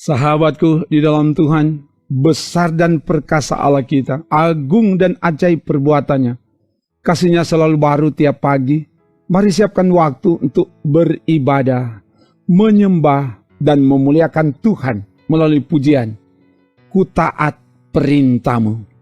Sahabatku di dalam Tuhan, besar dan perkasa Allah kita, agung dan ajaib perbuatannya. Kasih-Nya selalu baru tiap pagi. Mari siapkan waktu untuk beribadah, menyembah, dan memuliakan Tuhan melalui pujian. Ku taat perintah-Mu.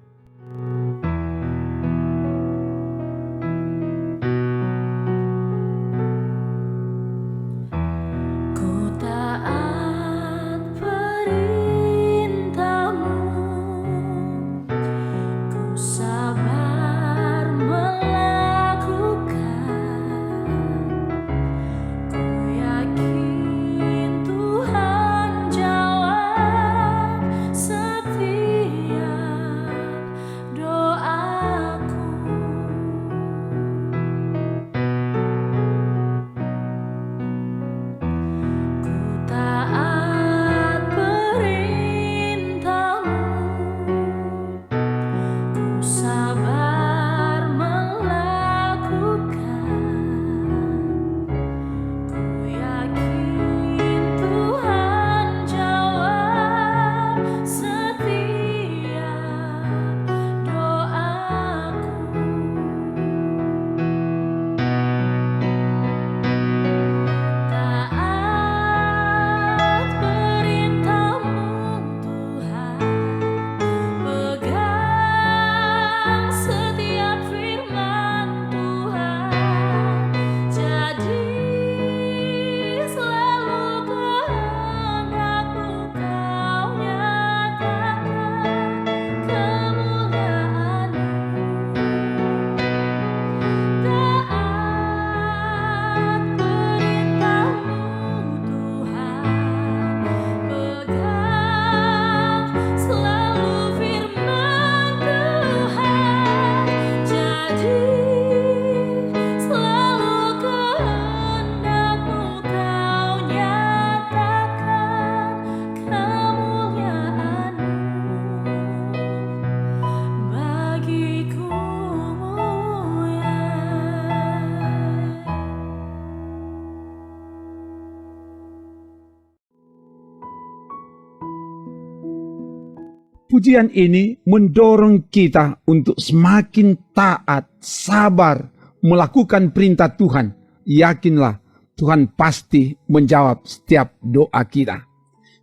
Pujian ini mendorong kita untuk semakin taat, sabar, melakukan perintah Tuhan. Yakinlah, Tuhan pasti menjawab setiap doa kita.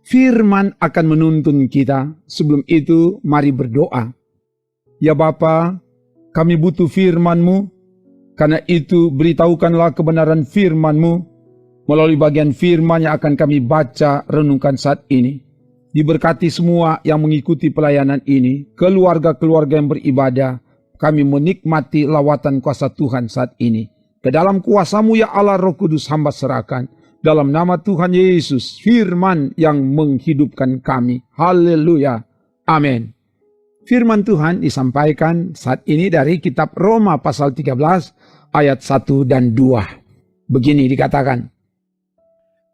Firman akan menuntun kita. Sebelum itu, mari berdoa. Ya Bapa, kami butuh firman-Mu. Karena itu, beritahukanlah kebenaran firman-Mu. Melalui bagian firman yang akan kami baca, renungkan saat ini. Diberkati semua yang mengikuti pelayanan ini, keluarga-keluarga yang beribadah, kami menikmati lawatan kuasa Tuhan saat ini. Ke dalam kuasa-Mu ya Allah Roh Kudus hamba serahkan. Dalam nama Tuhan Yesus, firman yang menghidupkan kami. Haleluya. Amin. Firman Tuhan disampaikan saat ini dari kitab Roma pasal 13 ayat 1 dan 2. Begini dikatakan.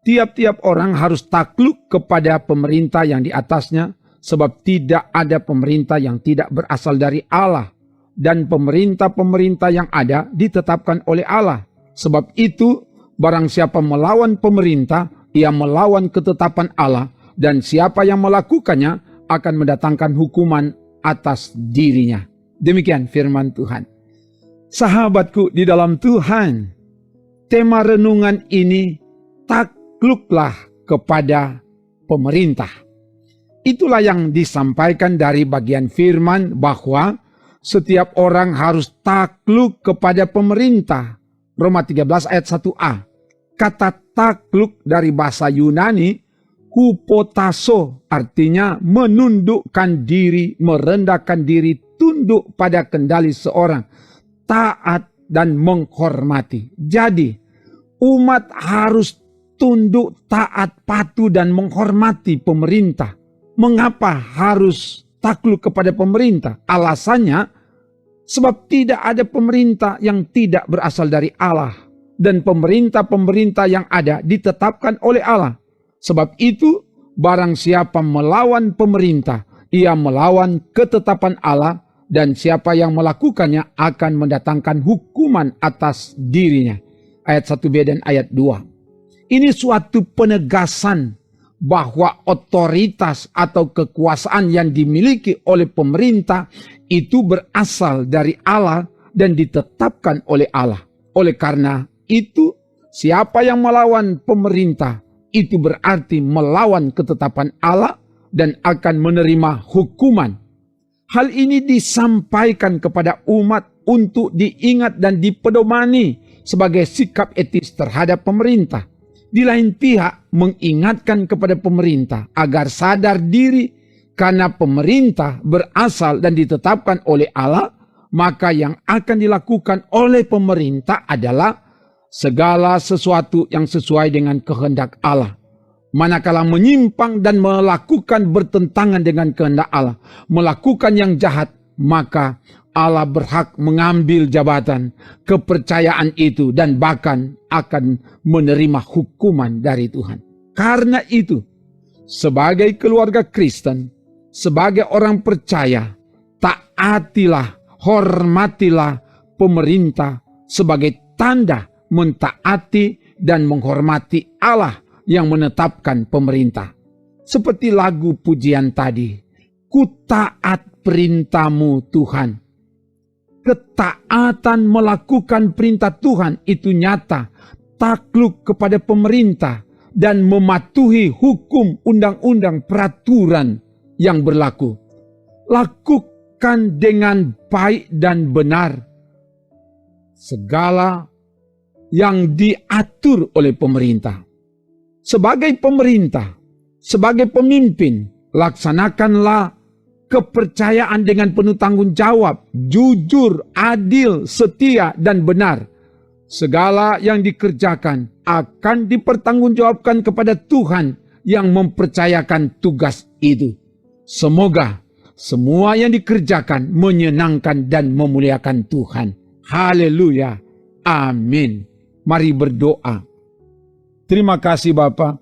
Tiap-tiap orang harus takluk kepada pemerintah yang di atasnya, sebab tidak ada pemerintah yang tidak berasal dari Allah. Dan pemerintah-pemerintah yang ada ditetapkan oleh Allah. Sebab itu, barang siapa melawan pemerintah, ia melawan ketetapan Allah. Dan siapa yang melakukannya akan mendatangkan hukuman atas dirinya. Demikian firman Tuhan. Sahabatku di dalam Tuhan, tema renungan ini takluklah kepada pemerintah. Itulah yang disampaikan dari bagian firman bahwa setiap orang harus takluk kepada pemerintah. Roma 13 ayat 1a. Kata takluk dari bahasa Yunani, hupotasso, artinya menundukkan diri, merendahkan diri, tunduk pada kendali seorang, taat dan menghormati. Jadi, umat harus tunduk, taat, patuh, dan menghormati pemerintah. Mengapa harus takluk kepada pemerintah? Alasannya, sebab tidak ada pemerintah yang tidak berasal dari Allah. Dan pemerintah-pemerintah yang ada ditetapkan oleh Allah. Sebab itu, barang siapa melawan pemerintah, ia melawan ketetapan Allah. Dan siapa yang melakukannya akan mendatangkan hukuman atas dirinya. Ayat 1b dan ayat 2. Ini suatu penegasan bahwa otoritas atau kekuasaan yang dimiliki oleh pemerintah itu berasal dari Allah dan ditetapkan oleh Allah. Oleh karena itu, siapa yang melawan pemerintah itu berarti melawan ketetapan Allah dan akan menerima hukuman. Hal ini disampaikan kepada umat untuk diingat dan dipedomani sebagai sikap etis terhadap pemerintah. Di lain pihak, mengingatkan kepada pemerintah agar sadar diri karena pemerintah berasal dan ditetapkan oleh Allah, maka yang akan dilakukan oleh pemerintah adalah segala sesuatu yang sesuai dengan kehendak Allah. Manakala menyimpang dan melakukan bertentangan dengan kehendak Allah, melakukan yang jahat, maka Allah berhak mengambil jabatan, kepercayaan itu, dan bahkan akan menerima hukuman dari Tuhan. Karena itu, sebagai keluarga Kristen, sebagai orang percaya, taatilah, hormatilah pemerintah sebagai tanda mentaati dan menghormati Allah yang menetapkan pemerintah. Seperti lagu pujian tadi, ku taat perintah-Mu Tuhan. Ketaatan melakukan perintah Tuhan itu nyata, takluk kepada pemerintah dan mematuhi hukum, undang-undang, peraturan yang berlaku. Lakukan dengan baik dan benar segala yang diatur oleh pemerintah. Sebagai pemerintah, sebagai pemimpin, laksanakanlah kepercayaan dengan penuh tanggung jawab, jujur, adil, setia, dan benar. Segala yang dikerjakan akan dipertanggungjawabkan kepada Tuhan yang mempercayakan tugas itu. Semoga semua yang dikerjakan menyenangkan dan memuliakan Tuhan. Haleluya. Amin. Mari berdoa. Terima kasih Bapa,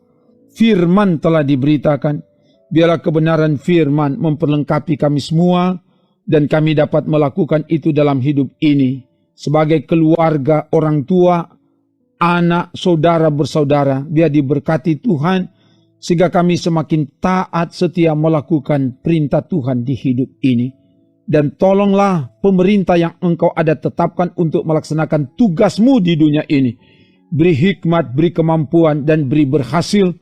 firman telah diberitakan. Biarlah kebenaran firman memperlengkapi kami semua dan kami dapat melakukan itu dalam hidup ini. Sebagai keluarga, orang tua, anak, saudara, bersaudara, biar diberkati Tuhan sehingga kami semakin taat setia melakukan perintah Tuhan di hidup ini. Dan tolonglah pemerintah yang Engkau ada tetapkan untuk melaksanakan tugas-Mu di dunia ini. Beri hikmat, beri kemampuan, dan beri berhasil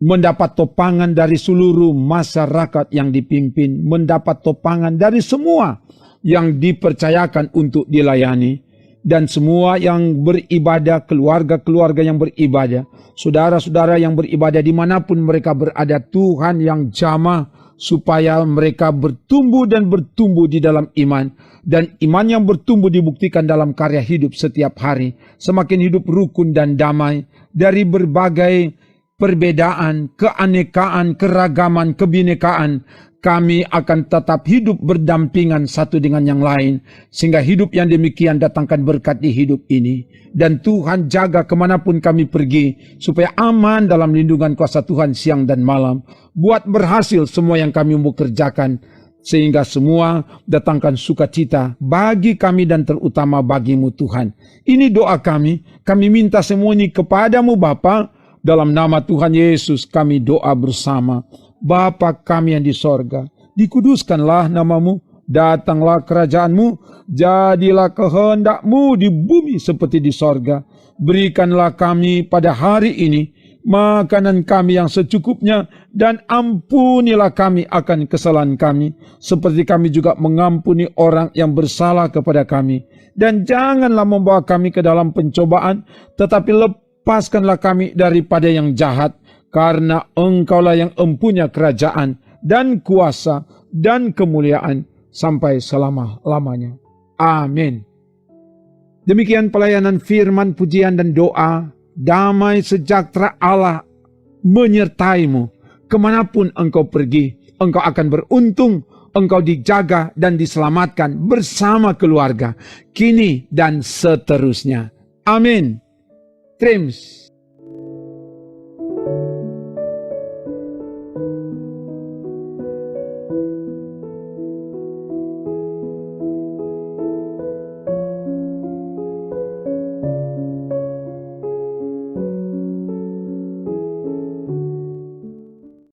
mendapat topangan dari seluruh masyarakat yang dipimpin, mendapat topangan dari semua yang dipercayakan untuk dilayani, dan semua yang beribadah, keluarga-keluarga yang beribadah, saudara-saudara yang beribadah dimanapun mereka berada, Tuhan yang jamah, supaya mereka bertumbuh dan bertumbuh di dalam iman. Dan iman yang bertumbuh dibuktikan dalam karya hidup setiap hari. Semakin hidup rukun dan damai dari berbagai perbedaan, keanekaan, keragaman, kebinekaan. Kami akan tetap hidup berdampingan satu dengan yang lain. Sehingga hidup yang demikian datangkan berkat di hidup ini. Dan Tuhan jaga kemanapun kami pergi. Supaya aman dalam lindungan kuasa Tuhan siang dan malam. Buat berhasil semua yang kami mau kerjakan. Sehingga semua datangkan sukacita bagi kami dan terutama bagimu Tuhan. Ini doa kami minta semua ini kepadamu Bapa. Dalam nama Tuhan Yesus kami doa bersama. Bapa kami yang di sorga, dikuduskanlah namamu, datanglah kerajaanmu, jadilah kehendak-Mu di bumi seperti di sorga. Berikanlah kami pada hari ini makanan kami yang secukupnya, dan ampunilah kami akan kesalahan kami, seperti kami juga mengampuni orang yang bersalah kepada kami. Dan janganlah membawa kami ke dalam pencobaan, tetapi lepaskanlah kami daripada yang jahat, karena Engkaulah yang empunya kerajaan dan kuasa dan kemuliaan sampai selama-lamanya. Amin. Demikian pelayanan firman, pujian dan doa. Damai sejahtera Allah menyertaimu. Kemanapun engkau pergi, engkau akan beruntung, engkau dijaga dan diselamatkan bersama keluarga, kini dan seterusnya. Amin. Trims.